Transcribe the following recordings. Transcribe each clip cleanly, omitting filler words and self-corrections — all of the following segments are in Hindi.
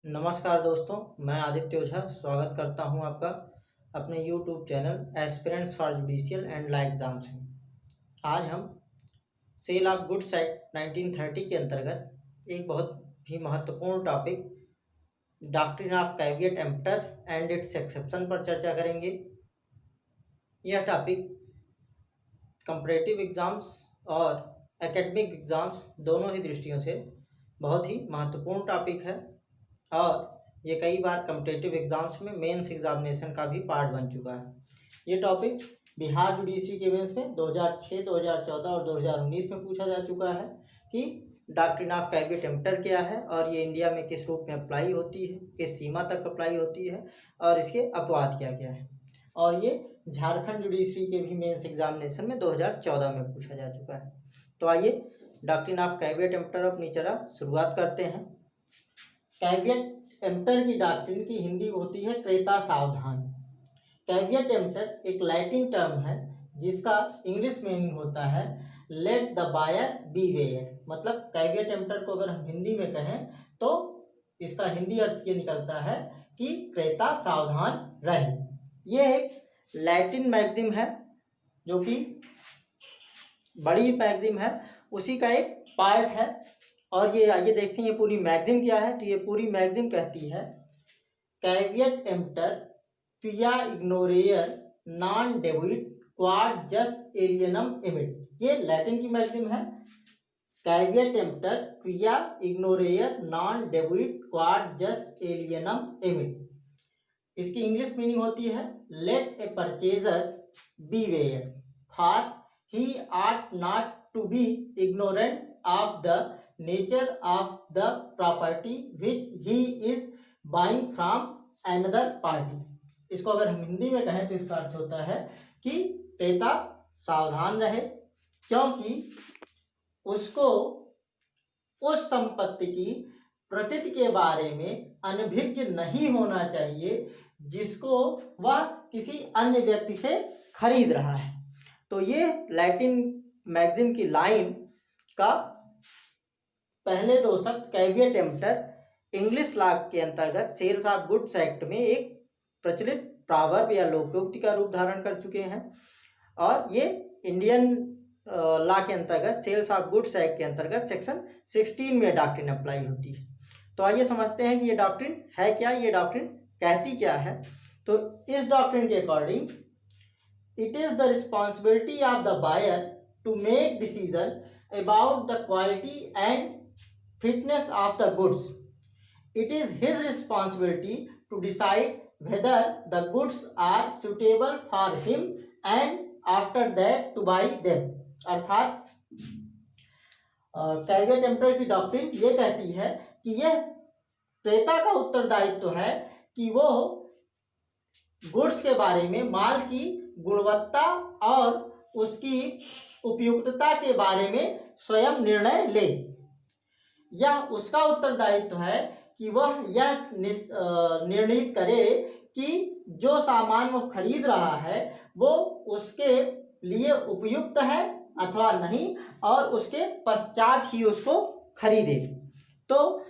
नमस्कार दोस्तों, मैं आदित्य ओझा स्वागत करता हूं आपका अपने YouTube channel aspirants for judicial and law exams में। आज हम सेल ऑफ गुड्स एक्ट 1930 के अंतर्गत एक बहुत ही महत्वपूर्ण topic doctrine of caveat emptor and its exception पर चर्चा करेंगे। यह टॉपिक कंपैरेटिव एग्जाम्स और एकेडमिक एग्जाम्स दोनों ही दृष्टियों से बहुत ही महत्वपूर्ण टॉपिक है और ये कई बार कॉम्पिटिटिव एग्जाम्स में मेंस एग्जामिनेशन का भी पार्ट बन चुका है। ये टॉपिक बिहार जुडिशरी के मेंस में 2006, 2014 और 2019 में पूछा जा चुका है कि डॉक्ट्रिन ऑफ कैविएट एम्पटर क्या है और ये इंडिया में किस रूप में अप्लाई होती है, किस सीमा तक अप्लाई होती है और इसके अपवाद क्या क्या है। और ये झारखंड जुडिशरी के भी मेंस एग्जामिनेशन में 2014 में पूछा जा चुका है। तो आइए डॉक्ट्रिन ऑफ कैविएट एम्पटर अपनी तरह शुरुआत करते हैं। कैविएट एम्पटर की डॉक्ट्रिन की हिंदी होती है क्रेता सावधान। कैविएट एम्पटर एक लैटिन टर्म है जिसका इंग्लिश मीनिंग होता है लेट द बायर बीवेयर। मतलब कैविएट एम्पटर को अगर हम हिंदी में कहें तो इसका हिंदी अर्थ ये निकलता है कि क्रेता सावधान रहे। ये एक लैटिन मैगजिम है जो कि बड़ी मैगजिम है, उसी का एक पार्ट है। और ये आइए देखते हैं ये पूरी मैगजिम क्या है। तो ये पूरी मैगजिम कहती है कैविएट एम्पटर क्विया इग्नोरेयर नॉन डेबिट क्वाड जस एलियनम एमिट। ये लैटिन की मैगजिम है। कैविएट एम्पटर क्विया इग्नोरेयर नॉन डेबिट क्वाड जस एलियनम एमिट। इसकी इंग्लिश मीनिंग होती है let a purchaser beware for he ought not to be ignorant of the nature of the property which he is buying from another party। इसको अगर हम हिंदी में कहें तो इसका अर्थ होता है कि क्रेता सावधान रहे क्योंकि उसको उस संपत्ति की प्रकृति के बारे में अनभिज्ञ नहीं होना चाहिए जिसको वह किसी अन्य व्यक्ति से खरीद रहा है। तो ये लैटिन मैगजिम की लाइन का पहले दो शब्द कैविएट एम्पटर इंग्लिश लॉ के अंतर्गत सेल्स ऑफ गुड्स एक्ट में एक प्रचलित प्रॉवर्ब या लोकोक्ति का रूप धारण कर चुके हैं और ये इंडियन लॉ के अंतर्गत सेल्स ऑफ गुड्स एक्ट के अंतर्गत सेक्शन 16 में डॉक्ट्रिन अप्लाई होती है। तो आइए समझते हैं कि ये डॉक्ट्रिन है क्या, ये डॉक्ट्रिन कहती क्या है। तो इस डॉक्ट्रिन के according it is the responsibility of the buyer to make decision about the quality and fitness of the goods. It is his responsibility to decide whether the goods are suitable for him and after that to buy them। अर्थात कैविएट एम्पटर की डॉक्ट्रिन ये कहती है कि यह क्रेता का उत्तरदायित्व है कि वो गुड्स के बारे में माल की गुणवत्ता और उसकी उपयुक्तता के बारे में स्वयं निर्णय ले। यह उसका उत्तरदायित्व है कि वह यह निर्णित करे कि जो सामान वो खरीद रहा है वो उसके लिए उपयुक्त है अथवा नहीं और उसके पश्चात ही उसको खरीदे। तो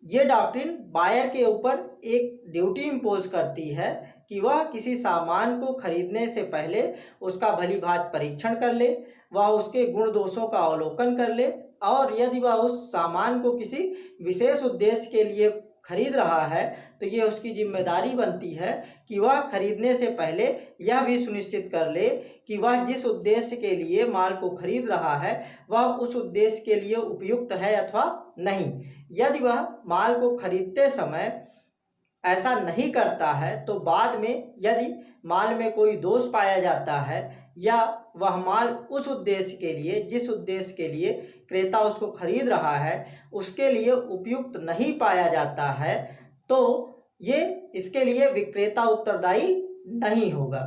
ये डॉक्ट्रिन बायर के ऊपर एक ड्यूटी इम्पोज करती है कि वह किसी सामान को खरीदने से पहले उसका भली भांति परीक्षण कर ले, वह उसके गुण दोषों का अवलोकन कर ले और यदि वह उस सामान को किसी विशेष उद्देश्य के लिए खरीद रहा है तो ये उसकी जिम्मेदारी बनती है कि वह खरीदने से पहले यह भी सुनिश्चित कर ले कि वह जिस उद्देश्य के लिए माल को खरीद रहा है वह उस उद्देश्य के लिए उपयुक्त है अथवा नहीं। यदि वह माल को खरीदते समय ऐसा नहीं करता है तो बाद में यदि माल में कोई दोष पाया जाता है या वह माल उस उद्देश्य के लिए जिस उद्देश्य के लिए क्रेता उसको खरीद रहा है उसके लिए उपयुक्त नहीं पाया जाता है तो ये इसके लिए विक्रेता उत्तरदायी नहीं होगा।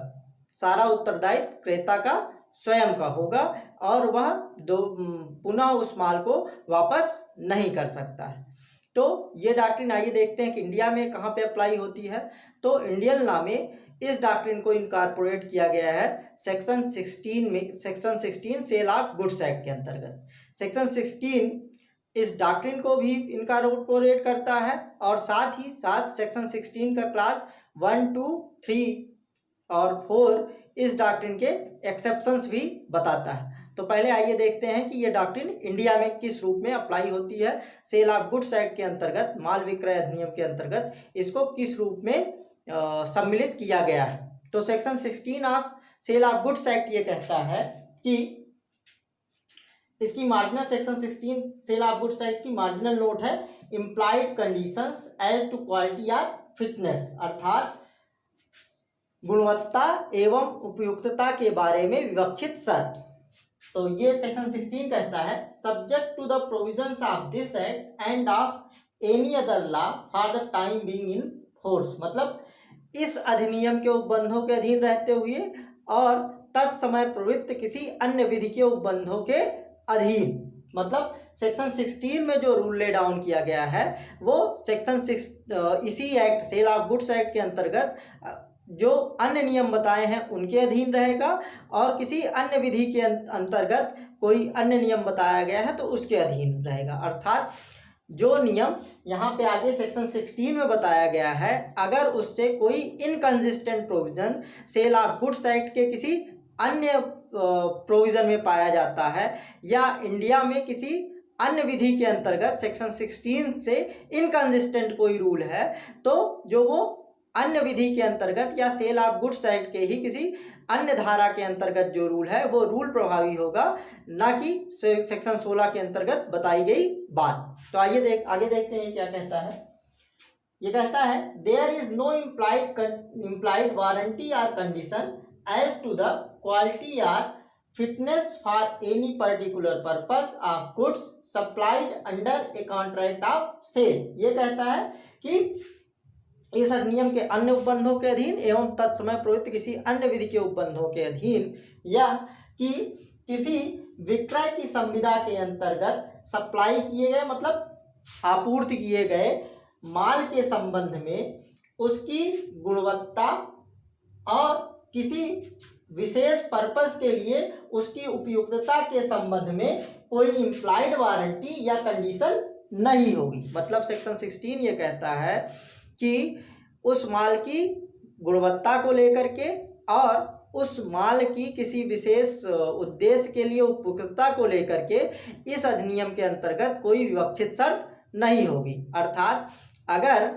सारा उत्तरदायित्व क्रेता का स्वयं का होगा और वह पुनः उस माल को वापस नहीं कर सकता है। तो ये डॉक्ट्रिन आइए देखते हैं कि इंडिया में कहाँ पे अप्लाई होती है। तो इंडियन लॉ में इस डॉक्ट्रिन को इनकॉर्पोरेट किया गया है सेक्शन 16 में, section 16 sale of goods act के अंतर्गत। सेक्शन 16 इस डॉक्ट्रिन को भी इनकॉर्पोरेट करता है और साथ ही साथ सेक्शन 16 का क्लास 1, 2, 3 और 4 इस डॉक्ट्रिन के एक्सेप्शंस भी बताता है। तो पहले आइए देखते हैं कि ये डॉक्ट्रिन इंडिया में किस रूप में अप्लाई होती है। सेल ऑफ गुड्स एक्ट के अंतर्गत, माल विक्रय अधिनियम के अंतर्गत इसको किस रूप में सम्मिलित किया गया है। तो section 16 of sale of goods act ये कहता है कि इसकी marginal section 16 sale of goods act की मार्जिनल नोट है implied conditions as to quality और फिटनेस, अर्थात गुणवत्ता एवं उपयुक्तता के बारे में विवक्षित शर्त। तो ये सेक्शन 16 कहता है subject to the provisions of this act and of any other law for the time being in force, मतलब इस अधिनियम के उपबंधों के अधीन रहते हुए और तत्समय प्रवृत्त किसी अन्य विधि के उपबंधों के अधीन। मतलब सेक्शन 16 में जो रूल ले डाउन किया गया है वो सेक्शन 6 इसी act sale of goods act के अंतर्गत जो अन्य नियम बताए हैं उनके अधीन रहेगा और किसी अन्य विधि के अंतर्गत कोई अन्य नियम बताया गया है तो उसके अधीन रहेगा। अर्थात जो नियम यहाँ पे आगे सेक्शन 16 में बताया गया है, अगर उससे कोई inconsistent provision sale of goods act के किसी अन्य प्रोविजन में पाया जाता है या इंडिया में किसी अन्य विधि के अंतर्गत सेक्शन 16 से इनकंसिस्टेंट कोई रूल है, तो जो वो अन्य विधि के अंतर्गत या सेल ऑफ गुड्स एक्ट के ही किसी अन्य धारा के अंतर्गत जो रूल है वो रूल प्रभावी होगा, ना कि सेक्शन 16 के अंतर्गत बताई गई बात। तो आइए आगे देखते हैं क्या कहता है। ये कहता है there is no implied warranty और condition as to the quality और fitness for any particular purpose of goods supplied under a contract of sale. ये कहता है कि इस अधिनियम के अन्य उपबंधों के अधीन एवं तत्समय प्रवृत्त किसी अन्य विधि के उपबंधों के अधीन या कि किसी विक्रय की संविदा के अंतर्गत सप्लाई किए गए, मतलब आपूर्ति किए गए माल के संबंध में उसकी गुणवत्ता और किसी विशेष पर्पस के लिए उसकी उपयुक्तता के संबंध में कोई इम्प्लाइड वारंटी या कंडीशन नहीं होगी। मतलब सेक्शन 16 ये कहता है कि उस माल की गुणवत्ता को लेकर के और उस माल की किसी विशेष उद्देश्य के लिए उपयुक्तता को लेकर के इस अधिनियम के अंतर्गत कोई विवक्षित शर्त नहीं होगी। अर्थात अगर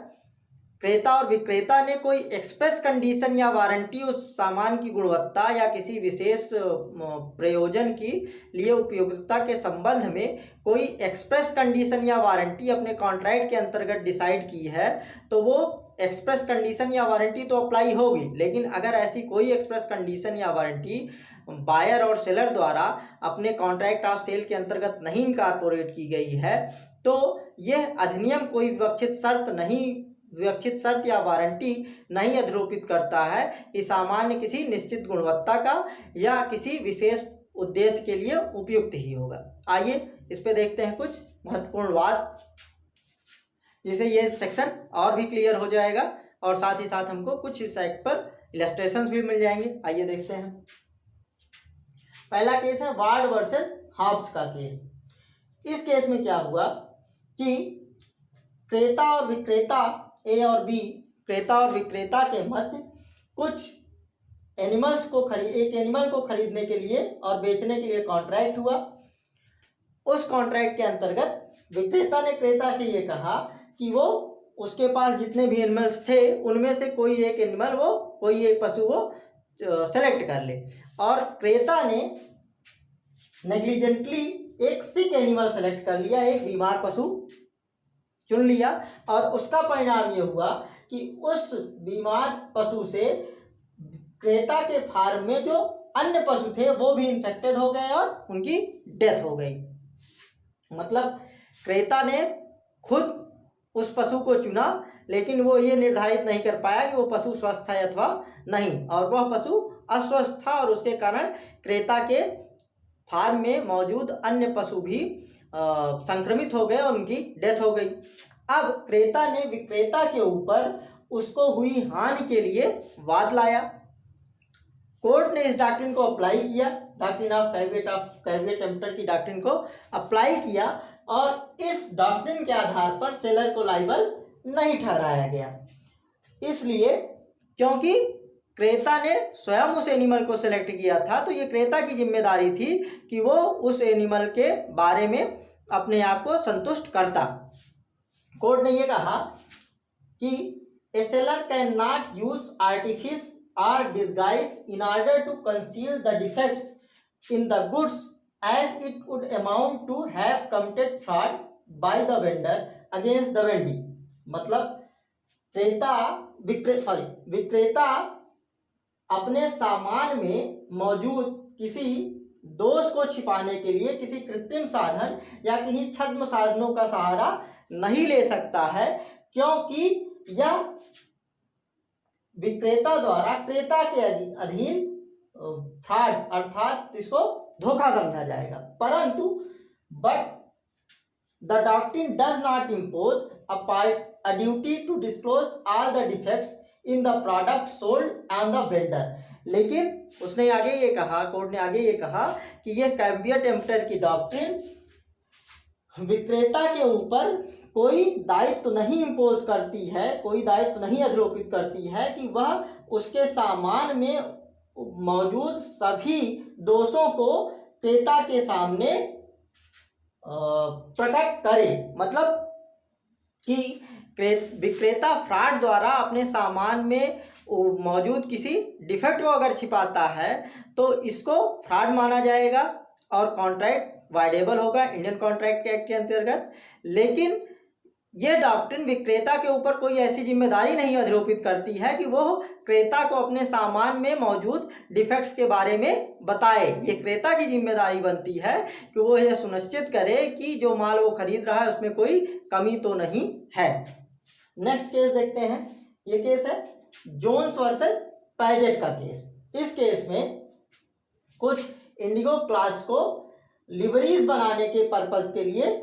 क्रेता और विक्रेता ने कोई एक्सप्रेस कंडीशन या वारंटी उस सामान की गुणवत्ता या किसी विशेष प्रयोजन की लिए उपयुक्तता के संबंध में कोई एक्सप्रेस कंडीशन या वारंटी अपने कॉन्ट्रैक्ट के अंतर्गत डिसाइड की है, तो वो एक्सप्रेस कंडीशन या वारंटी तो अप्लाई होगी। लेकिन अगर ऐसी कोई एक्सप्रेस कंडीशन या वारंटी बायर और सेलर द्वारा अपने कॉन्ट्रैक्ट ऑफ सेल के अंतर्गत नहीं इनकॉर्पोरेट की गई है, तो यह अधिनियम कोई विवक्षित शर्त या वारंटी नहीं अधिरोपित करता है कि सामान्य किसी निश्चित गुणवत्ता का या किसी विशेष उद्देश्य के लिए उपयुक्त ही होगा। आइए इस पे देखते हैं कुछ महत्वपूर्ण बात, जिससे ये सेक्शन और भी क्लियर हो जाएगा और साथ ही साथ हमको कुछ इस एक्ट पर इलस्ट्रेशंस भी मिल जाएंगे। आइए देखते हैं। पहला केस है वार्ड वर्सेस हॉब्स का केस। इस केस में क्या हुआ कि क्रेता और विक्रेता ए और बी, क्रेता और विक्रेता के मध्य कुछ एक एनिमल को खरीदने के लिए और बेचने के लिए कॉन्ट्रैक्ट हुआ। उस कॉन्ट्रैक्ट के अंतर्गत विक्रेता ने क्रेता से ये कहा कि वो उसके पास जितने भी एनिमल्स थे उनमें से कोई एक पशु वो सेलेक्ट कर ले, और क्रेता ने नेग्लिजेंटली एक सिक एनिमल सेलेक्ट कर लिया, एक बीमार पशु चुन लिया, और उसका परिणाम ये हुआ कि उस बीमार पशु से क्रेता के फार्म में जो अन्य पशु थे वो भी इन्फेक्टेड हो गए और उनकी डेथ हो गई। मतलब क्रेता ने खुद उस पशु को चुना, लेकिन वो ये निर्धारित नहीं कर पाया कि वो पशु स्वस्थ है अथवा नहीं, और वह पशु अस्वस्थ था और उसके कारण क्रेता के फार्म में मौजूद अन्य पशु भी संक्रमित हो गए और उनकी डेथ हो गई। अब क्रेता ने विक्रेता के ऊपर उसको हुई हानि के लिए वाद लाया। कोर्ट ने इस डॉक्ट्रिन को अप्लाई किया, डॉक्ट्रिन ऑफ कैविएट एम्पटर की डॉक्ट्रिन को अप्लाई किया, और इस डॉक्ट्रिन के आधार पर सेलर को लायबल नहीं ठहराया गया, इसलिए क्योंकि क्रेता ने स्वयं उस एनिमल को सिलेक्ट किया था, तो ये क्रेता की जिम्मेदारी थी कि वो उस एनिमल के बारे में अपने आप को संतुष्ट करता। कोर्ट ने ये कहा कि a seller can not use artifice और disguise in order to conceal the defects in the goods as it would amount to have committed fraud by the vendor against the vendee. मतलब विक्रेता अपने सामान में मौजूद किसी दोष को छिपाने के लिए किसी कृत्रिम साधन या किन्हीं छद्म साधनों का सहारा नहीं ले सकता है, क्योंकि यह विक्रेता द्वारा क्रेता के अधीन फ्रॉड अर्थात इसको धोखा समझा जाएगा। परंतु but the doctrine does not impose a duty to disclose all the defects in the product sold and the vendor। लेकिन उसने आगे ये कहा, कोर्ट ने आगे ये कहा कि यह कैवियर-टेम्पटर की डॉक्ट्रिन विक्रेता के ऊपर कोई दायित्व नहीं इम्पोज करती है, कोई दायित्व नहीं आरोपित करती है कि वह उसके सामान में मौजूद सभी दोषों को क्रेता के सामने प्रकट करे। मतलब कि विक्रेता फ्रॉड द्वारा अपने सामान में मौजूद किसी डिफेक्ट को अगर छिपाता है तो इसको फ्रॉड माना जाएगा और कॉन्ट्रैक्ट वाइडेबल होगा इंडियन कॉन्ट्रैक्ट एक्ट के अंतर्गत। लेकिन यह डॉक्ट्रिन विक्रेता के ऊपर कोई ऐसी जिम्मेदारी नहीं आरोपित करती है कि वो क्रेता को अपने सामान में मौजूद डिफेक्ट्स के बारे में बताए। ये क्रेता की जिम्मेदारी बनती है कि वो यह सुनिश्चित करे कि जो माल वो खरीद रहा है उसमें कोई कमी तो नहीं है। नेक्स्ट केस देखते हैं। ये केस है जोन्स वर्सेस पैजेट का केस। इस केस में कुछ इंडिगो क्लास को लिवरीज बनाने के पर्पस के लिए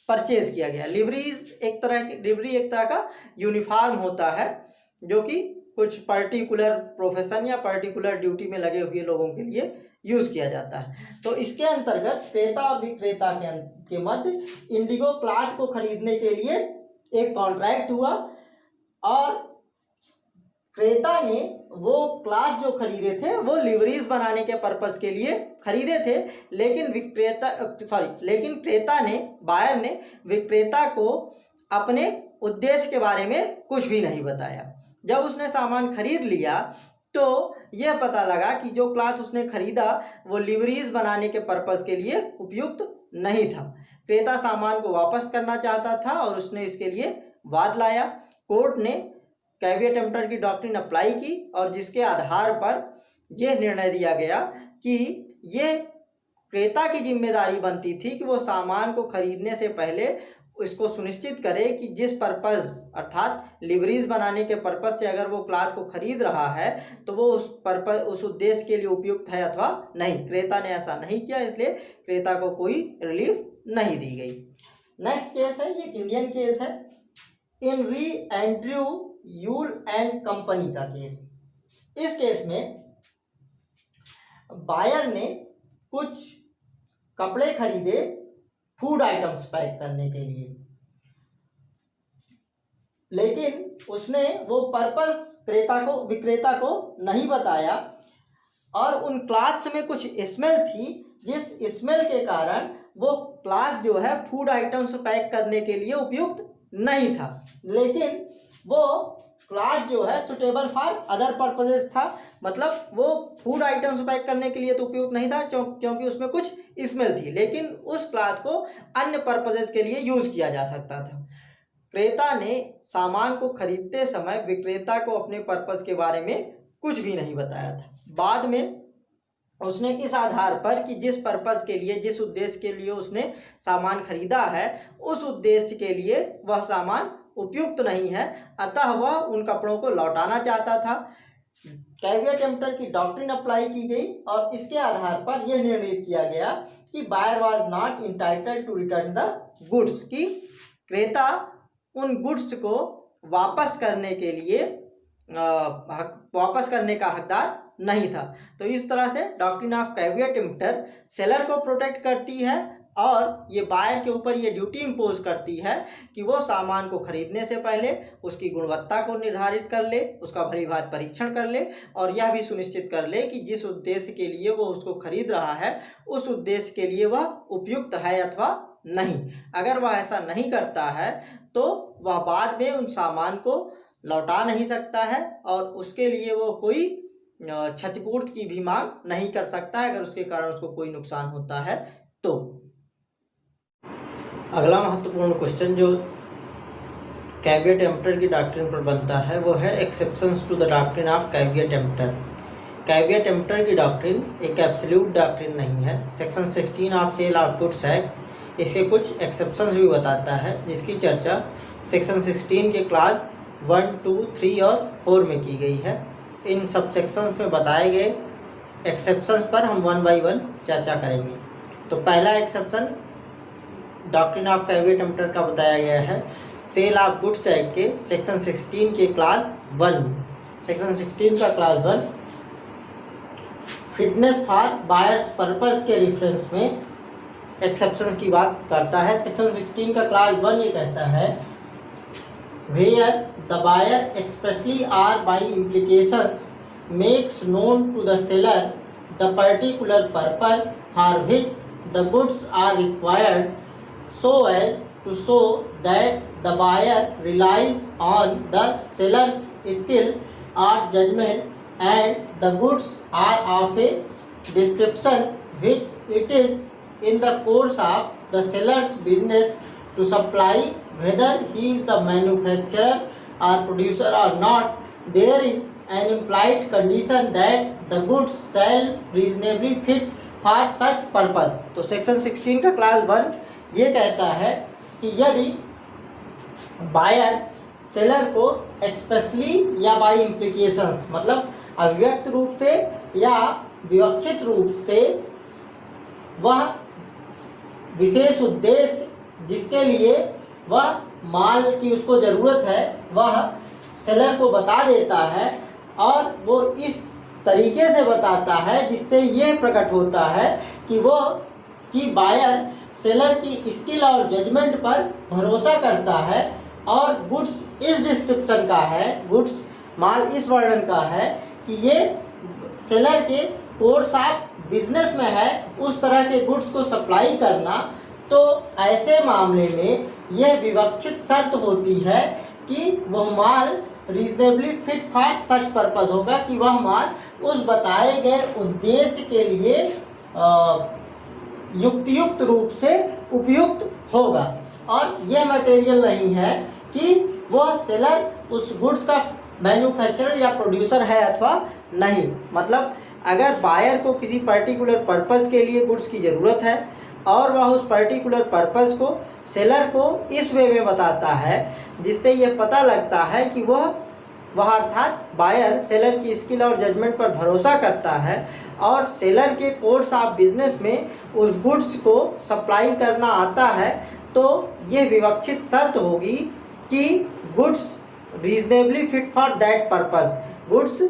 परचेज किया गया। लिवरी एक तरह का यूनिफॉर्म होता है जो कि कुछ पर्टिकुलर प्रोफेशन या पर्टिकुलर ड्यूटी में लगे हुए लोगों के लिए यूज किया जाता है। तो इसके अंतर्गत क्रेता और विक्रेता के मध्य इंडिगो क्लास को खरीदने के लिए एक कॉन्ट्रैक्ट हुआ और क्रेता ने वो क्लास जो खरीदे थे वो लिवरीज बनाने के पर्पस के लिए खरीदे थे, लेकिन क्रेता ने बायर ने विक्रेता को अपने उद्देश्य के बारे में कुछ भी नहीं बताया। जब उसने सामान खरीद लिया तो यह पता लगा कि जो क्लाथ उसने खरीदा वो लिवरीज बनाने के पर्पस के लिए उपयुक्त नहीं था। क्रेता सामान को वापस करना चाहता था और उसने इसके लिए वाद लाया। कोर्ट ने कैवियर-टेम्पटर की डॉक्ट्रिन अप्लाई की और जिसके आधार पर यह निर्णय दिया गया कि ये क्रेता की जिम्मेदारी बनती थी कि वो सामान को खरीदने से पहले इसको सुनिश्चित करे कि जिस पर्पस अर्थात लिवरीज बनाने के पर्पस से अगर वो क्लाथ को खरीद रहा है तो वो उस उद्देश्य के लिए उपयुक्त है अथवा नहीं। क्रेता ने ऐसा नहीं किया, इसलिए क्रेता को कोई रिलीफ नहीं दी गई। नेक्स्ट केस है, ये इंडियन केस है, इन री एंड्रयू यूल एंड कंपनी का केस। इस केस में बायर ने कुछ कपड़े खरीदे फूड आइटम्स पैक करने के लिए, लेकिन उसने वो पर्पस विक्रेता को नहीं बताया और उन क्लॉथ्स में कुछ स्मेल थी, जिस स्मेल के कारण वो क्लॉथ जो है फूड आइटम्स पैक करने के लिए उपयुक्त नहीं था। लेकिन वो क्लॉथ जो है सुटेबल फॉर अदर पर्पसेस था, मतलब वो फूड आइटम्स पैक करने के लिए तो उपयुक्त नहीं था क्योंकि उसमें कुछ स्मेल थी, लेकिन उस क्लॉथ को अन्य पर्पसेस के लिए यूज किया जा सकता था। क्रेता ने सामान को खरीदते समय विक्रेता को अपने पर्पस के बारे में कुछ भी नहीं बताया था। बाद में उसने इस आधार पर कि जिस पर्पस के लिए, जिस उद्देश्य के लिए उसने सामान खरीदा है उस उद्देश्य के लिए वह सामान उपयुक्त नहीं है, अतः वह उन कपड़ों को लौटाना चाहता था। कैवियर-टेम्पटर की डॉक्ट्रिन अप्लाई की गई और इसके आधार पर यह निर्णय किया गया कि buyer was not entitled to return the goods, कि क्रेता उन गुड्स को वापस करने का हकदार नहीं था। तो इस तरह से डॉक्ट्रिन ऑफ कैवियर-टेम्पटर सेलर को प्रोटेक्ट करती है और ये बायर के ऊपर ये ड्यूटी इम्पोज करती है कि वो सामान को खरीदने से पहले उसकी गुणवत्ता को निर्धारित कर ले, उसका भलीभांति परीक्षण कर ले और यह भी सुनिश्चित कर ले कि जिस उद्देश्य के लिए वो उसको खरीद रहा है उस उद्देश्य के लिए वह उपयुक्त है अथवा नहीं। अगर वह ऐसा नहीं करता है तो वह बाद में उन सामान को लौटा नहीं सकता है और उसके लिए वो कोई क्षतिपूर्ति की भी मांग नहीं कर सकता है अगर उसके कारण उसको कोई नुकसान होता है तो। अगला महत्वपूर्ण क्वेश्चन जो कैविएट एम्पटर की डॉक्ट्रिन पर बनता है वो है exceptions to the doctrine of caveat emptor. Caveat emptor की डॉक्ट्रिन एक एब्सोल्यूट डॉक्ट्रिन नहीं है। Section 16 of sale of goods act इसके कुछ एक्सेप्शंस भी बताता है जिसकी चर्चा सेक्शन 16 के क्लास 1, 2, 3 और 4 में की गई है। इन सब सेक्शंस में बताए गए एक्सेप्शंस पर हम 1 बाय 1 चर्चा करेंगे। तो पहला एक्सेप्शन डॉक्ट्रिन ऑफ कैविएट एम्पटर का बताया गया है सेल ऑफ गुड्स एक्ट के सेक्शन 16 के क्लास 1। सेक्शन 16 का class 1 fitness for buyers purpose के रेफरेंस में एक्सेप्शंस की बात करता है। सेक्शन 16 का क्लास 1 ये कहता है where the buyer expressly or by implications makes known to the seller the particular purpose for which the goods are required so as to show that the buyer relies on the seller's skill or judgment and the goods are of a description which it is in the course of the seller's business to supply whether he is the manufacturer or producer or not. There is an implied condition that the goods shall reasonably fit for such purpose। तो सेक्शन 16 का क्लास 1 ये कहता है कि यदि बायर सेलर को एक्सप्रेसली या बाय इम्प्लीकेशंस मतलब अव्यक्त रूप से या विवक्षित रूप से वह विशेष उद्देश्य जिसके लिए वह माल की उसको ज़रूरत है वह सेलर को बता देता है और वो इस तरीके से बताता है जिससे ये प्रकट होता है कि बायर सेलर की स्किल और जजमेंट पर भरोसा करता है और गुड्स इस डिस्क्रिप्शन का है, गुड्स माल इस वर्णन का है कि ये सेलर के कोर्स ऑफ बिजनेस में है उस तरह के गुड्स को सप्लाई करना। तो ऐसे मामले में यह विवक्षित शर्त होती है कि वह माल reasonably fit for such purpose होगा कि वह माल उस बताए गए उद्देश्य के लिए युक्त रूप से उपयुक्त होगा। और यह मटेरियल नहीं है कि वह सेलर उस गुड्स का मैन्युफैक्चरर या प्रोड्यूसर है अथवा नहीं। मतलब अगर बायर को किसी पर्टिकुलर पर्पस के लिए गुड्स की ज़रूरत है और वह उस पर्टिकुलर पर्पस को सेलर को इस वे में बताता है जिससे यह पता लगता है कि वह अर्थात बायर सेलर की स्किल और जजमेंट पर भरोसा करता है और सेलर के कोर्स ऑफ बिजनेस में उस गुड्स को सप्लाई करना आता है, तो ये विवक्षित शर्त होगी कि goods reasonably fit for that purpose, goods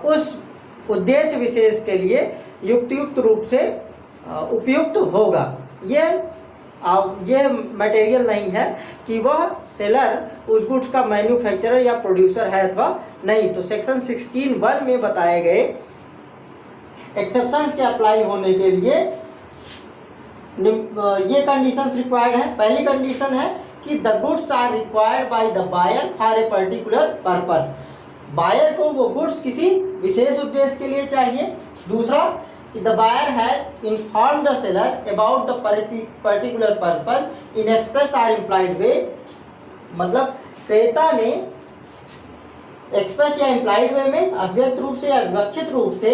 उस उद्देश्य विशेष के लिए युक्त रूप से उपयुक्त होगा। यह मटेरियल नहीं है कि वह सेलर उस गुड्स का मैन्युफैक्चरर या प्रोड्यूसर है अथवा नहीं। तो सेक्शन 16(1) में बताए गए एक्सेप्शंस के अप्लाई होने के लिए ये कंडीशंस रिक्वायर्ड है। पहली कंडीशन है कि the goods are required by the buyer for a particular purpose, buyer को वो गुड्स किसी विशेष उद्देश्य के लिए चाहिए। दूसरा कि the buyer has inform the seller about the particular purpose in express और इम्प्लाइड वे, मतलब क्रेता ने एक्सप्रेस या इम्प्लाइड वे में अव्यक्त रूप से या विवक्षित रूप से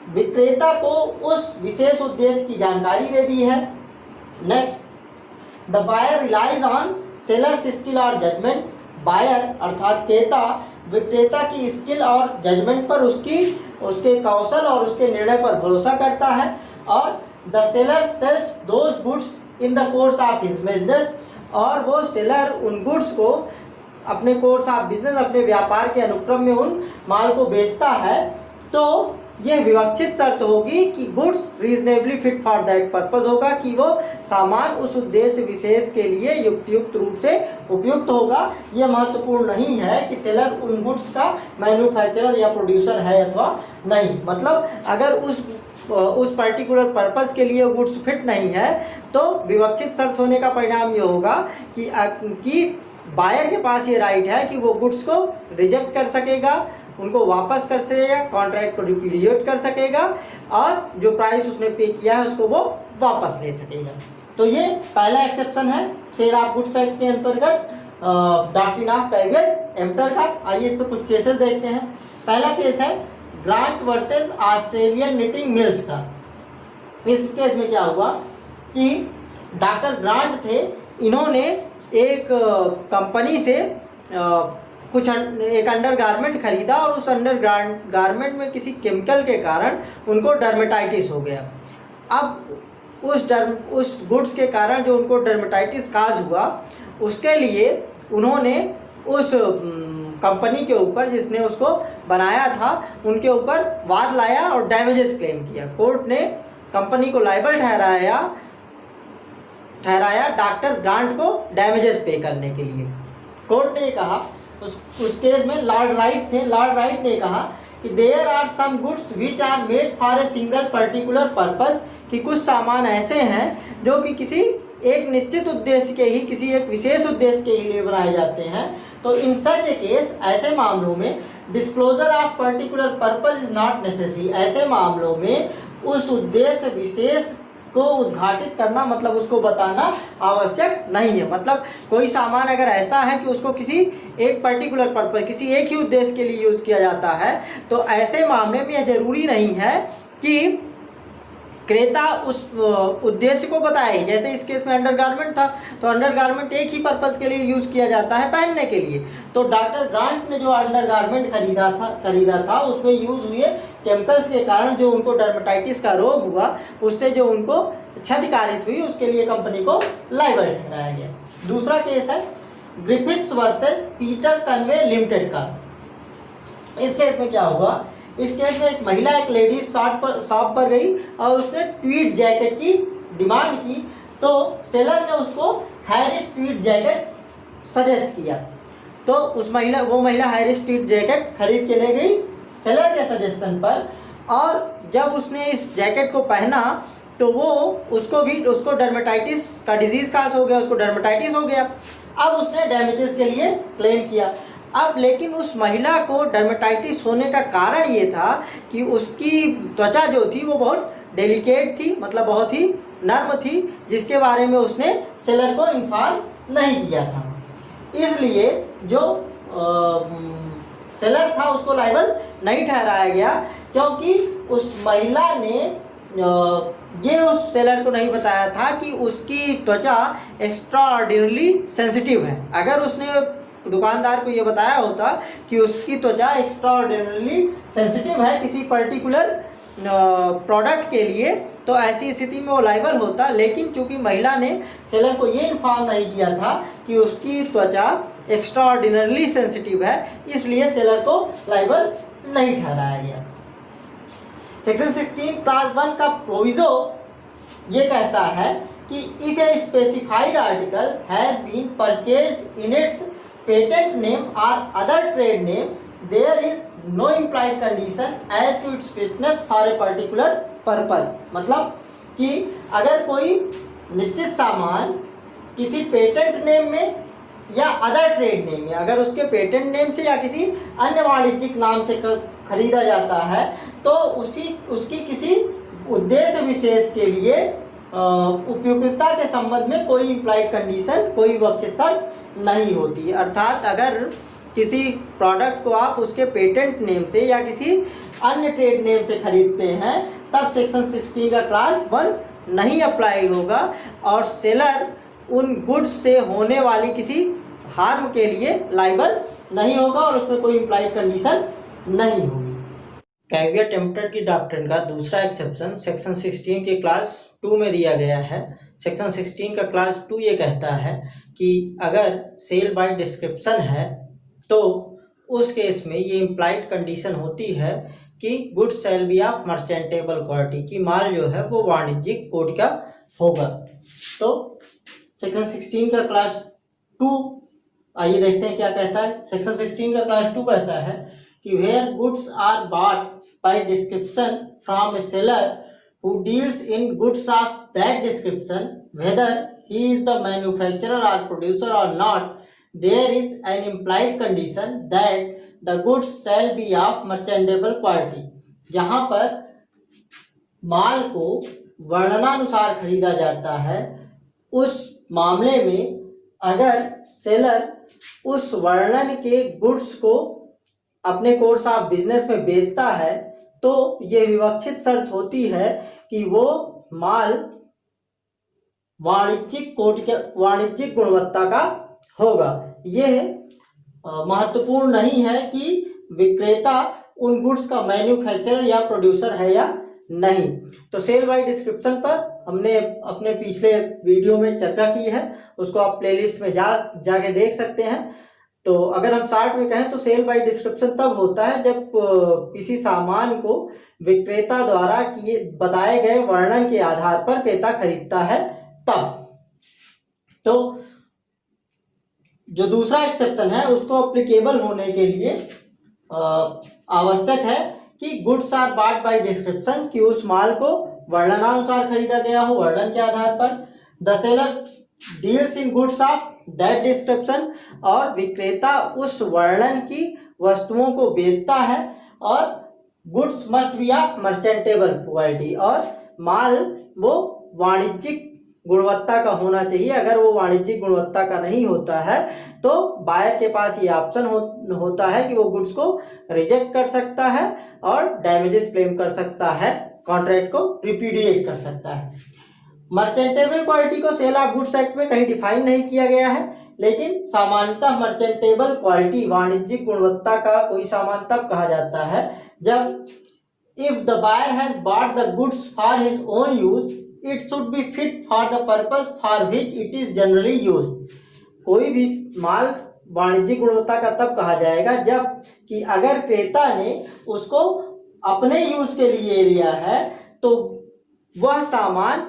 विक्रेता को उस विशेष उद्देश्य की जानकारी दे दी है। Next, the buyer relies on seller's skill और जजमेंट, बायर अर्थात क्रेता विक्रेता की स्किल और जजमेंट पर उसके कौशल और उसके निर्णय पर भरोसा करता है। और the seller sales those goods in the course of his business, और वो सेलर उन गुड्स को अपने कोर्स ऑफ बिजनेस अपने व्यापार के अनुक्रम में उन माल को बेचता है तो यह विवक्षित शर्त होगी कि goods reasonably fit for that purpose होगा, कि वो सामान उस उद्देश्य विशेष के लिए युक्त रूप से उपयुक्त होगा। यह महत्वपूर्ण नहीं है कि सेलर उन गुड्स का मैन्युफैक्चरर या प्रोड्यूसर है अथवा नहीं। मतलब अगर उस पर्टिकुलर पर्पस के लिए गुड्स फिट नहीं है तो विवक्षित शर्त होने का परिणाम ये होगा कि बायर के पास ये राइट है कि वो गुड्स को रिजेक्ट कर सकेगा, उनको वापस कर सकेगा, कॉन्ट्रैक्ट को रिप्यूडिएट कर सकेगा और जो प्राइस उसने पे किया है उसको वो वापस ले सकेगा। तो ये पहला एक्सेप्शन है सेल ऑफ गुड्स एक्ट के अंतर्गत डॉक्ट्रिन ऑफ कैविएट एम्पटर का। आइए इस पर कुछ केसेस देखते हैं। पहला केस है grant versus Australian knitting mills का। इस केस में क्या हुआ कि डॉक्टर ग्रांट थे, इन्होंने एक कंपनी से एक अंडरगारमेंट खरीदा और उस अंडरगारमेंट में किसी केमिकल के कारण उनको डर्मेटाइटिस हो गया। अब उस गुड्स के कारण जो उनको डर्मेटाइटिस काज हुआ, उसके लिए उन्होंने उस कंपनी के ऊपर जिसने उसको बनाया था उनके ऊपर वाद लाया और डैमेजेस क्लेम किया। कोर्ट ने कंपनी को लायबल ठहराया डॉक्टर ग्रांट को डैमेजेस पे करने के लिए। कोर्ट ने कहा, उस केस में लॉर्ड राइट थे, लॉर्ड राइट ने कहा कि there are some goods which are made for a single particular purpose, कि कुछ सामान ऐसे हैं जो कि किसी एक निश्चित उद्देश्य के ही, किसी एक विशेष उद्देश्य के लिए बनाए जाते हैं। तो इन सच ए केस, ऐसे मामलों में disclosure of particular purpose is not necessary. ऐसे मामलों में उस उद्देश्य विशेष को उद्घाटित करना, मतलब उसको बताना आवश्यक नहीं है। मतलब कोई सामान अगर ऐसा है कि उसको किसी एक पर्टिकुलर पर्पस, किसी एक ही उद्देश्य के लिए यूज़ किया जाता है, तो ऐसे मामले में यह जरूरी नहीं है कि क्रेता उस उद्देश्य को बताए। जैसे इस केस में अंडरगारमेंट था, तो अंडरगारमेंट एक ही पर्पस के लिए यूज़ किया जाता है, पहनने के लिए। तो डॉक्टर ग्रांट ने जो अंडरगारमेंट खरीदा था उसमें यूज़ हुए केमिकल्स के कारण जो उनको डर्मेटाइटिस का रोग हुआ, उससे जो उनको क्षतिकारित हुई, उसके लिए कंपनी को लायबल ठहराया गया। दूसरा केस है Griffiths versus Peter convey limited का। इस केस में क्या हुआ, इस केस में एक महिला एक लेडीज शॉप पर गई और उसने ट्वीड जैकेट की डिमांड की, तो सेलर ने उसको हैरिस ट्वीड जैकेट सजेस्ट किया। तो वो महिला हैरिस ट्वीड जैकेट खरीद के ले गई सेलर के सजेशन पर, और जब उसने इस जैकेट को पहना तो उसको डर्मेटाइटिस का डिजीज काज हो गया, उसको डर्मेटाइटिस हो गया। अब उसने डैमेजेस के लिए क्लेम किया। अब लेकिन उस महिला को डर्मेटाइटिस होने का कारण ये था कि उसकी त्वचा जो थी वो बहुत डेलिकेट थी, मतलब बहुत ही नर्म थी, जिसके बारे में उसने सेलर को इन्फॉर्म नहीं किया था। इसलिए जो सेलर था उसको लायबल नहीं ठहराया गया, क्योंकि उस महिला ने ये उस सेलर को नहीं बताया था कि उसकी त्वचा एक्स्ट्रा ऑर्डिनरी सेंसिटिव है। अगर उसने दुकानदार को ये बताया होता कि उसकी त्वचा एक्स्ट्रा ऑर्डिनरी सेंसिटिव है किसी पर्टिकुलर प्रोडक्ट के लिए, तो ऐसी स्थिति में वो लायबल होता। लेकिन चूंकि महिला ने सेलर को ये इन्फॉर्म नहीं किया था कि उसकी त्वचा एक्स्ट्रा ऑर्डिनरी सेंसिटिव है, इसलिए सेलर को लायबल नहीं ठहराया गया। सेक्शन 16 क्लास 1 का प्रोविजो ये कहता है कि if a specified article has been purchased in its patent name और other trade name, there is no implied condition as to its fitness for a particular purpose. मतलब कि अगर कोई निश्चित सामान किसी पेटेंट नेम में या अदर ट्रेड नेम में, अगर उसके पेटेंट नेम से या किसी अन्य वाणिज्यिक नाम से खरीदा जाता है, तो उसकी किसी उद्देश्य विशेष के लिए उपयुक्तता के संबंध में कोई इम्प्लाइड कंडीशन, कोई विवक्षित शर्त नहीं होती। अर्थात अगर किसी प्रोडक्ट को आप उसके पेटेंट नेम से या किसी अन्य ट्रेड नेम से खरीदते हैं, तब सेक्शन 16 का क्लास 1 नहीं अप्लाई होगा और सेलर उन गुड्स से होने वाली किसी हार्म के लिए लायबल नहीं होगा और उसमें कोई इम्प्लाइड कंडीशन नहीं होगी। कैविएट एम्पटर की डॉक्ट्रिन का दूसरा एक्सेप्शन सेक्शन 16 के क्लास 2 में दिया गया है। सेक्शन 16 का क्लास 2 ये कहता है कि अगर सेल बाय डिस्क्रिप्शन है तो उस केस में ये इम्प्लाइड कंडीशन होती है कि goods shall be of merchantable quality, कि माल जो है वो वाणिज्यिक कोटि का होगा। तो सेक्शन 16 का क्लास 2, आइए देखते हैं क्या कहता है। सेक्शन 16 का क्लास 2 कहता है कि where goods are bought by description from a seller who deals in goods of that description whether he is the manufacturer or producer or not, there is an implied condition that the goods shall be of merchantable quality। जहां पर माल को वर्णनानुसार खरीदा जाता है, उस मामले में अगर सेलर उस वर्णन के गुड्स को अपने कोर्स ऑफ बिजनेस में बेचता है तो ये विवक्षित शर्त होती है कि वो माल वाणिज्यिक गुणवत्ता का होगा। यह महत्वपूर्ण नहीं है कि विक्रेता उन गुड्स का मैन्युफैक्चरर या प्रोड्यूसर है या नहीं। तो सेल बाय डिस्क्रिप्शन पर हमने अपने पिछले वीडियो में चर्चा की है, उसको आप प्लेलिस्ट में जाके देख सकते हैं। तो अगर हम शॉर्ट में कहें तो सेल बाय डिस्क्रिप्शन तब होता है जब किसी सामान को विक्रेता द्वारा किए बताए गए वर्णन के आधार पर क्रेता खरीदता है तब। तो जो दूसरा एक्सेप्शन है उसको एप्लीकेबल होने के लिए आवश्यक है कि goods are bought by description, कि उस माल को वर्णनानुसार खरीदा गया हो वर्णन के आधार पर। The seller deals in goods of that description, और विक्रेता उस वर्णन की वस्तुओं को बेचता है। और goods must be of merchantable quality, और माल वो वाणिज्यिक गुणवत्ता का होना चाहिए। अगर वो वाणिज्यिक गुणवत्ता का नहीं होता है तो बायर के पास ये ऑप्शन होता है कि वो गुड्स को रिजेक्ट कर सकता है और डैमेजेस क्लेम कर सकता है, कॉन्ट्रैक्ट को रिपुडिएट कर सकता है। मर्चेंटेबल क्वालिटी को सेल ऑफ गुड्स एक्ट में कहीं डिफाइन नहीं किया गया है, लेकिन सामान्यतः मर्चेंटेबल क्वालिटी वाणिज्यिक गुणवत्ता का कोई सामान तब कहा जाता है जब if the buyer has bought the goods for his own use it should be fit for the purpose for which it is generally used. कोई भी माल वाणिज्यिक गुणवत्ता का तब कहा जाएगा जब कि अगर क्रेता ने उसको अपने यूज के लिए लिया है तो वह सामान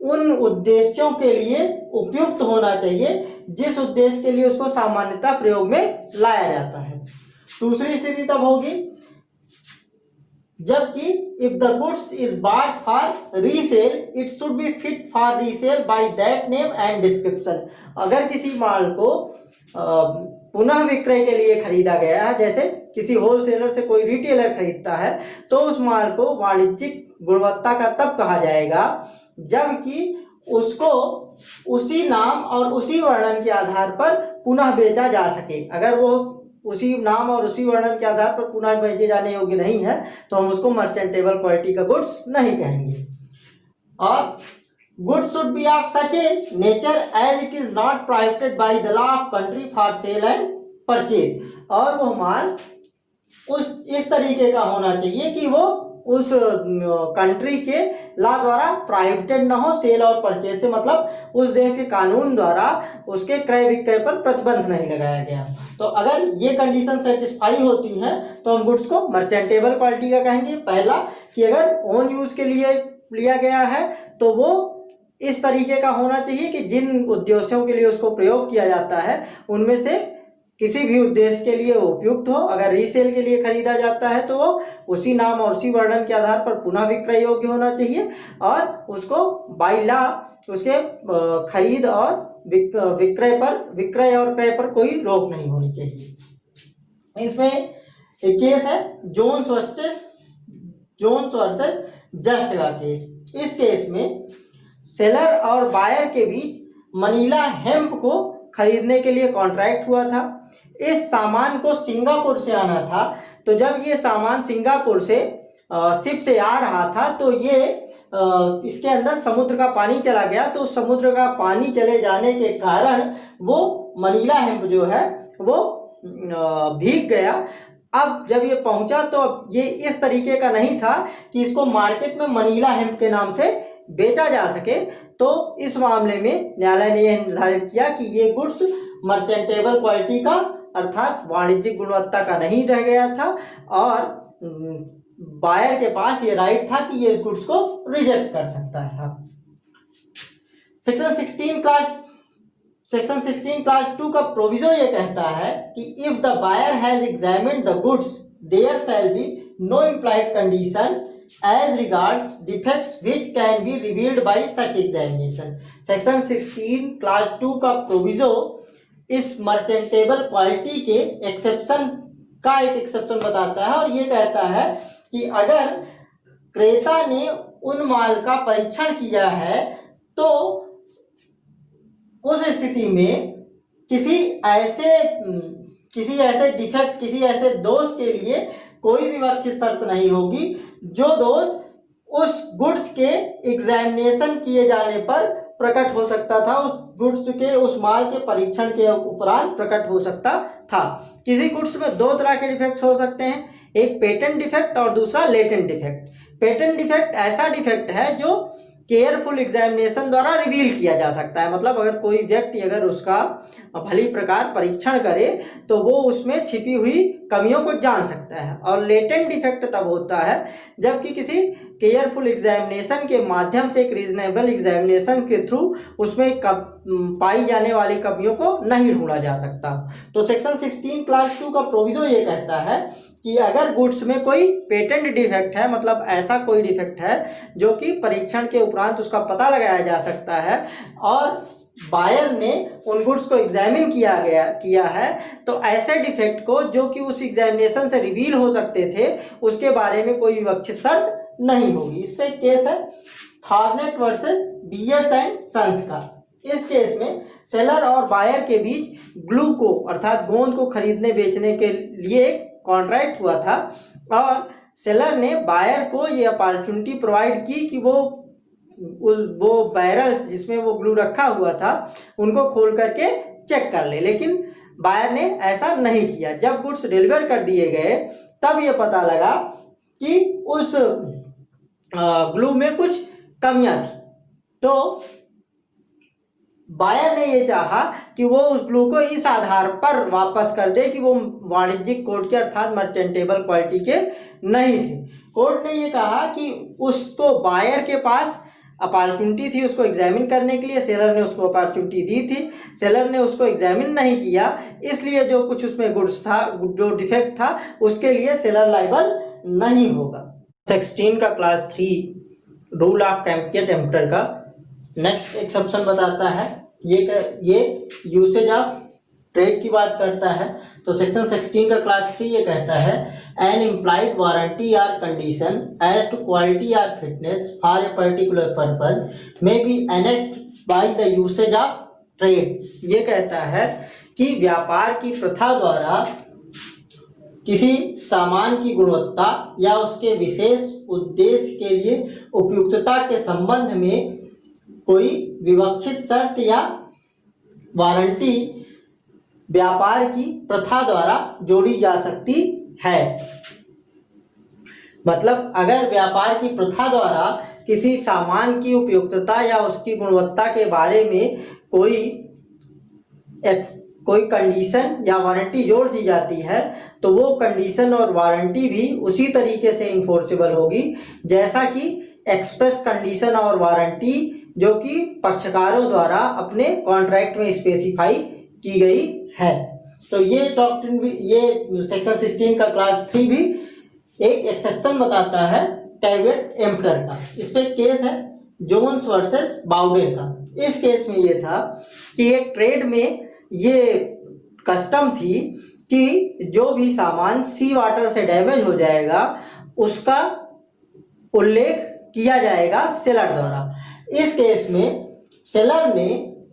उन उद्देश्यों के लिए उपयुक्त होना चाहिए जिस उद्देश्य के लिए उसको सामान्यतः प्रयोग में लाया जाता है। दूसरी स्थिति तब होगी जबकि if the goods is bought for resale it should be fit for resale by that name and description. अगर किसी माल को पुनः विक्रय के लिए खरीदा गया है, जैसे किसी होलसेलर से कोई रिटेलर खरीदता है, तो उस माल को वाणिज्यिक गुणवत्ता का तब कहा जाएगा जबकि उसको उसी नाम और उसी वर्णन के आधार पर पुनः बेचा जा सके। अगर वो उसी नाम और उसी वर्णन के आधार पर पुनः बेचे जाने योग्य नहीं है तो हम उसको मर्चेंटेबल क्वालिटी का गुड्स नहीं कहेंगे। और goods should be of such a nature as it is not prohibited by the law of country for sale and purchase. और वो माल इस तरीके का होना चाहिए कि वो उस कंट्री के लॉ द्वारा प्रोहिबिटेड न हो, सेल और परचेज से मतलब उस देश के कानून द्वारा उसके क्रय विक्रय पर प्रतिबंध नहीं लगाया गया। तो अगर ये कंडीशन सेटिस्फाई होती हैं तो हम गुड्स को मर्चेंटेबल क्वालिटी का कहेंगे। पहला कि अगर ओन यूज के लिए लिया गया है तो वो इस तरीके का होना चाहिए कि जिन उद्देश्यों के लिए उसको प्रयोग किया जाता है उनमें से किसी भी उद्देश्य के लिए वो उपयुक्त हो। अगर रीसेल के लिए खरीदा जाता है तो वो उसी नाम और उसी वर्णन के आधार पर पुनः विक्रय योग्य होना चाहिए और उसको बाय लॉ उसके खरीद और विक्रय और क्रय पर कोई रोक नहीं होनी चाहिए। इसमें एक केस है जोन्स वर्सेस जस्ट का केस। इस केस में सेलर और बायर के बीच मनीला हेम्प को खरीदने के लिए कॉन्ट्रैक्ट हुआ था। इस सामान को सिंगापुर से आना था, तो जब ये सामान सिंगापुर से शिप से आ रहा था तो ये इसके अंदर समुद्र का पानी चला गया। तो समुद्र का पानी चले जाने के कारण वो मनीला हेम्प जो है वो भीग गया। अब जब ये पहुंचा तो ये इस तरीके का नहीं था कि इसको मार्केट में मनीला हेम्प के नाम से बेचा जा सके। तो इस मामले में न्यायालय ने यह निर्धारित किया कि ये गुड्स मर्चेंटेबल क्वालिटी का अर्थात वाणिज्यिक गुणवत्ता का नहीं रह गया था और बायर के पास ये राइट था कि ये इस गुड्स को रिजेक्ट कर सकता है। सेक्शन 16 क्लास 2 का प्रोविजो ये कहता है कि if the buyer has examined the goods there shall be no implied condition as regards defects which can be revealed by such examination. Section 16 class 2 का प्रोविजो इस मर्चेंटेबल क्वालिटी के एक्सेप्शन का एक एक्सेप्शन बताता है और ये कहता है कि अगर क्रेता ने उन माल का परीक्षण किया है तो उस स्थिति में किसी ऐसे डिफेक्ट, किसी ऐसे दोष के लिए कोई विवक्षित शर्त नहीं होगी जो दोष उस गुड्स के एग्जामिनेशन किए जाने पर प्रकट हो सकता था, उस गुड्स के, उस माल के परीक्षण के उपरांत प्रकट हो सकता था। किसी गुड्स में दो तरह के डिफेक्ट्स हो सकते हैं, एक पेटेंट डिफेक्ट और दूसरा लेटेंट डिफेक्ट। पेटेंट डिफेक्ट ऐसा डिफेक्ट है जो केयरफुल एग्जामिनेशन द्वारा रिवील किया जा सकता है, मतलब अगर कोई व्यक्ति अगर उसका भली प्रकार परीक्षण करे तो वो उसमें छिपी हुई कमियों को जान सकता है। और लेटेंट डिफेक्ट तब होता है जबकि किसी केयरफुल एग्जामिनेशन के माध्यम से, एक रीजनेबल एग्जामिनेशन के थ्रू उसमें पाई जाने वाली कमियों को नहीं ढूंढा जा सकता। तो सेक्शन 16 क्लास 2 का प्रोविजो ये कहता है कि अगर गुड्स में कोई पेटेंट डिफेक्ट है, मतलब ऐसा कोई डिफेक्ट है जो कि परीक्षण के उपरांत उसका पता लगाया जा सकता है और बायर ने उन गुड्स को एग्जामिन किया है, तो ऐसे डिफेक्ट को जो कि उस एग्जामिनेशन से रिवील हो सकते थे उसके बारे में कोई विवक्षित शर्त नहीं होगी। इस पे केस है थॉर्नेट वर्सेस बियर्स एंड सन्स का। इस केस में सेलर और बायर के बीच ग्लू को अर्थात गोंद को खरीदने बेचने के लिए कॉन्ट्रैक्ट हुआ था और सेलर ने बायर को ये अपॉर्चुनिटी प्रोवाइड की कि वो बैरल्स जिसमें वो ग्लू रखा हुआ था उनको खोल करके चेक कर ले, लेकिन बायर ने ऐसा नहीं किया। जब गुड्स डिलीवर कर दिए गए तब ये पता लगा कि उस ग्लू में कुछ कमियां थी, तो बायर ने ये चाहा कि वो उस ग्लू को इस आधार पर वापस कर दे कि वो वाणिज्यिक कोड के अर्थात मर्चेंटेबल क्वालिटी के नहीं थे। कोर्ट ने ये कहा कि उसको बायर के पास अपॉर्चुनिटी थी उसको एग्जामिन करने के लिए, सेलर ने उसको अपॉर्चुनिटी दी थी, सेलर ने उसको एग्जामिन नहीं किया, इसलिए जो कुछ उसमें गुड्स था, जो डिफेक्ट था, उसके लिए सेलर लायबल नहीं होगा। 16 का क्लास 3 रूल ऑफ कैम्पियर का नेक्स्ट एक्सेप्शन बताता है, ये यूसेज ऑफ ट्रेड की बात करता है। तो सेक्शन 16 का क्लास 3 ये कहता है एन इम्प्लाइड वारंटी और कंडीशन एज टू क्वालिटी और fitness for a particular purpose may be annexed by the usage of trade. ये कहता है कि व्यापार की प्रथा द्वारा किसी सामान की गुणवत्ता या उसके विशेष उद्देश्य के लिए उपयुक्तता के संबंध में कोई विवक्षित शर्त या वारंटी व्यापार की प्रथा द्वारा जोड़ी जा सकती है। मतलब अगर व्यापार की प्रथा द्वारा किसी सामान की उपयुक्तता या उसकी गुणवत्ता के बारे में कोई कंडीशन या वारंटी जोड़ दी जाती है तो वो कंडीशन और वारंटी भी उसी तरीके से इन्फोर्सेबल होगी जैसा कि एक्सप्रेस कंडीशन और वारंटी जो कि पक्षकारों द्वारा अपने कॉन्ट्रैक्ट में स्पेसिफाई की गई है। तो ये डॉक्ट्रिन भी, ये सेक्शन 16 का क्लास 3 भी एक एक्सेप्शन बताता है कैविएट एम्पटर का। इस पे केस है जोन्स वर्सेस बाउडेन का। इस केस में ये था कि एक ट्रेड में ये कस्टम थी कि जो भी सामान सी वाटर से डैमेज हो जाएगा उसका उल्लेख किया जाएगा सेलर द्वारा। इस केस में सेलर ने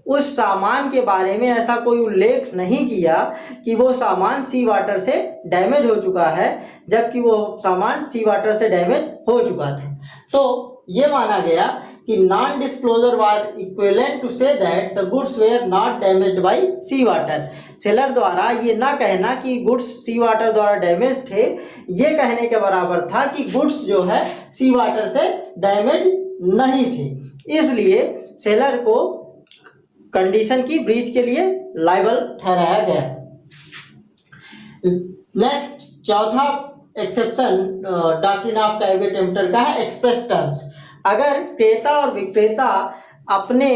उस सामान के बारे में ऐसा कोई उल्लेख नहीं किया कि वो सामान सी वाटर से डैमेज हो चुका है, जबकि वो सामान सी वाटर से डैमेज हो चुका था। तो ये माना गया कि non disclosure was equivalent to say that the goods were not damaged by sea water. Seller द्वारा ये ना कहना कि गुड्स सी वाटर द्वारा डैमेज थे, ये कहने के बराबर था कि गुड्स जो है सी वाटर से डैमेज नहीं थे। इसलिए सेलर को कंडीशन की ब्रीच के लिए लायबल ठहराया गया। नेक्स्ट चौथा एक्सेप्शन डॉक्ट्रिन ऑफ कैविटी-टेम्पटर का है एक्सप्रेस टर्म्स। अगर क्रेता और विक्रेता अपने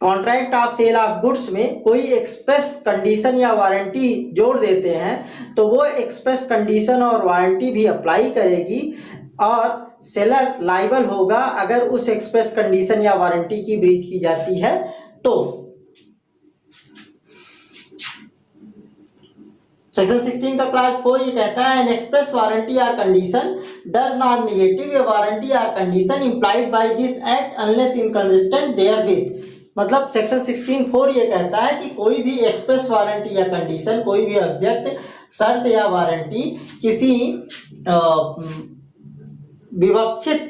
contract of sale of goods में कोई एक्सप्रेस कंडीशन या वारंटी जोड़ देते हैं तो वो एक्सप्रेस कंडीशन और वारंटी भी अप्लाई करेगी और सेलर लायबल होगा अगर उस एक्सप्रेस कंडीशन या वारंटी की ब्रीच की जाती है तो। सेक्शन 16 का क्लास 4 ये कहता है एन एक्सप्रेस वारंटी और condition does not negative a warranty और condition implied by this act unless inconsistent therewith. मतलब सेक्शन 16(4) ये कहता है कि कोई भी एक्सप्रेस वारंटी या कंडीशन, कोई भी अव्यक्त शर्त या वारंटी किसी विवक्षित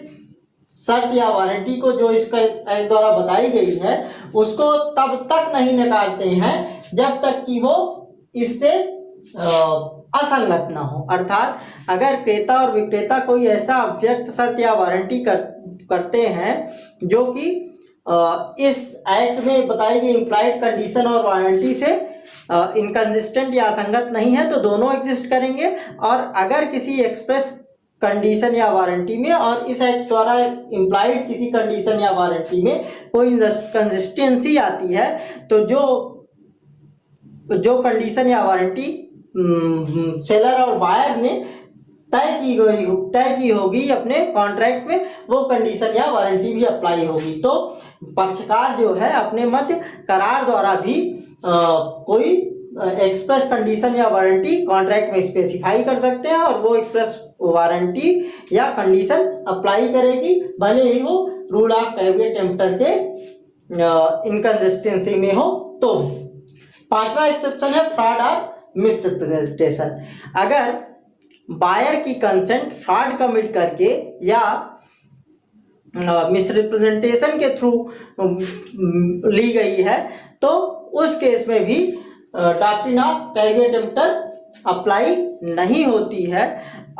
शर्त या वारंटी को जो इसका एक्ट द्वारा बताई गई है उसको तब तक नहीं नकारते हैं जब तक कि वो इससे असंगत ना हो। अर्थात अगर क्रेता और विक्रेता कोई ऐसा अव्यक्त शर्त या वारंटी करते हैं जो कि इस एक्ट में बताई गई इम्प्लाइड कंडीशन और वारंटी से इनकंसिस्टेंट या असंगत नहीं है तो दोनों एग्जिस्ट करेंगे। और अगर किसी एक्सप्रेस कंडीशन या वारंटी में और इस एक्ट द्वारा इम्प्लाइड किसी कंडीशन या वारंटी में कोई इनकंसिस्टेंसी आती है तो जो कंडीशन या वारंटी सेलर और बायर ने तय की होगी अपने कॉन्ट्रैक्ट में, वो कंडीशन या वारंटी भी अप्लाई होगी। तो पक्षकार जो है अपने मध्य करार द्वारा भी कोई एक्सप्रेस कंडीशन या वारंटी कॉन्ट्रैक्ट में स्पेसिफाई कर सकते हैं और वो एक्सप्रेस वारंटी या कंडीशन अप्लाई करेगी भले ही वो रूल ऑफ कैविटी-टेम्पटर के इनकंसिस्टेंसी में हो तो। पांचवा एक्सेप्शन है फ्रॉड और मिसरिप्रेजेंटेशन। अगर बायर की कंसेंट फ्रॉड कमिट करके या मिसरिप्रेजेंटेशन के थ्रू ली गई है तो उस केस में भी डॉक्ट्रिन ऑफ कैविटी-टेम्पटर अप्लाई नहीं होती है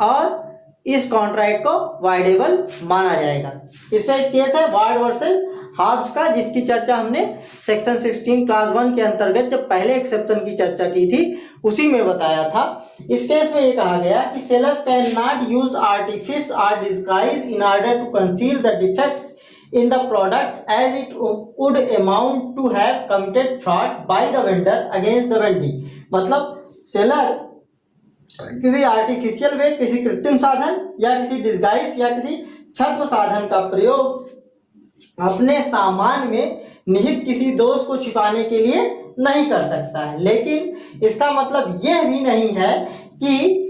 और इस कॉन्ट्रैक्ट को वाइडेबल माना जाएगा। इसका एक केस है वार्ड वर्सेस हॉब्स का, जिसकी चर्चा हमने सेक्शन 16 क्लास 1 के अंतर्गत जब पहले एक्सेप्शन की चर्चा की थी उसी में बताया था। इस केस में ये कहा गया कि seller can not use artifice और disguise in order to conceal the defects in the product as it would amount to have committed fraud by the vendor against the vendee। मतलब सेलर किसी आर्टिफिशियल वे, किसी कृत्रिम साधन या किसी डिस्गाइज या किसी छद्म साधन का प्रयोग अपने सामान में निहित किसी दोष को छिपाने के लिए नहीं कर सकता है। लेकिन इसका मतलब यह भी नहीं है कि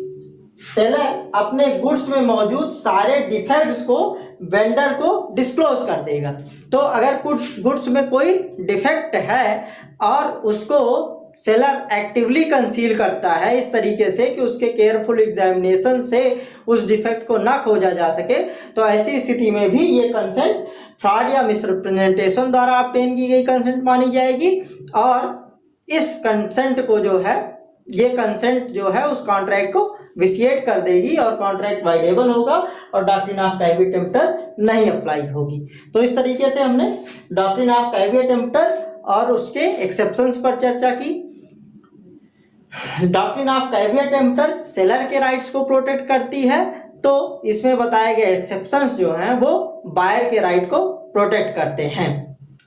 सेलर अपने गुड्स में मौजूद सारे डिफेक्ट्स को वेंडर को डिस्क्लोज कर देगा। तो अगर गुड्स में कोई डिफेक्ट है और उसको सेलर एक्टिवली कंसील करता है इस तरीके से कि उसके केयरफुल एग्जामिनेशन से उस डिफेक्ट को ना खोजा जा सके, तो ऐसी स्थिति में भी ये कंसेंट फ्रॉड या मिसरिप्रेजेंटेशन द्वारा ऑब्टेन की गई कंसेंट मानी जाएगी और इस कंसेंट को जो है, ये कंसेंट जो है उस कॉन्ट्रैक्ट को विसिएट कर देगी और कॉन्ट्रैक्ट वाइडेबल होगा और डॉक्ट्रिन ऑफ कैविटी-टेम्पटर नहीं अप्लाई होगी। तो इस तरीके से हमने डॉक्ट्रिन ऑफ कैविटी-टेम्पटर और उसके एक्सेप्शंस पर चर्चा की। डॉक्ट्रिन ऑफ कैविटी-टेम्पटर सेलर के राइट्स को प्रोटेक्ट करती है, तो इसमें बताए गए एक्सेप्शंस जो हैं वो बायर के राइट को प्रोटेक्ट करते हैं।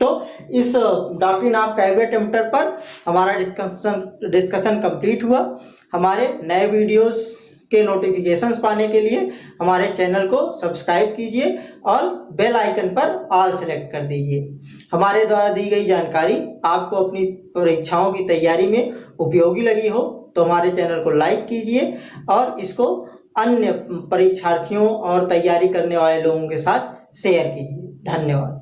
तो इस डॉक्ट्रिन ऑफ कैविटी-टेम्पटर पर हमारा डिस्कशन कंप्लीट हुआ। हमारे नए वीडियोस के नोटिफिकेशंस पाने के लिए हमारे चैनल को सब्सक्राइब कीजिए और बेल आइकन पर ऑल सेलेक्ट कर दीजिए। हमारे द्वारा दी गई जानकारी आपको अपनी परीक्षाओं की तैयारी में उपयोगी लगी हो तो हमारे चैनल को लाइक कीजिए और इसको अन्य परीक्षार्थियों और तैयारी करने वाले लोगों के साथ शेयर कीजिए। धन्यवाद।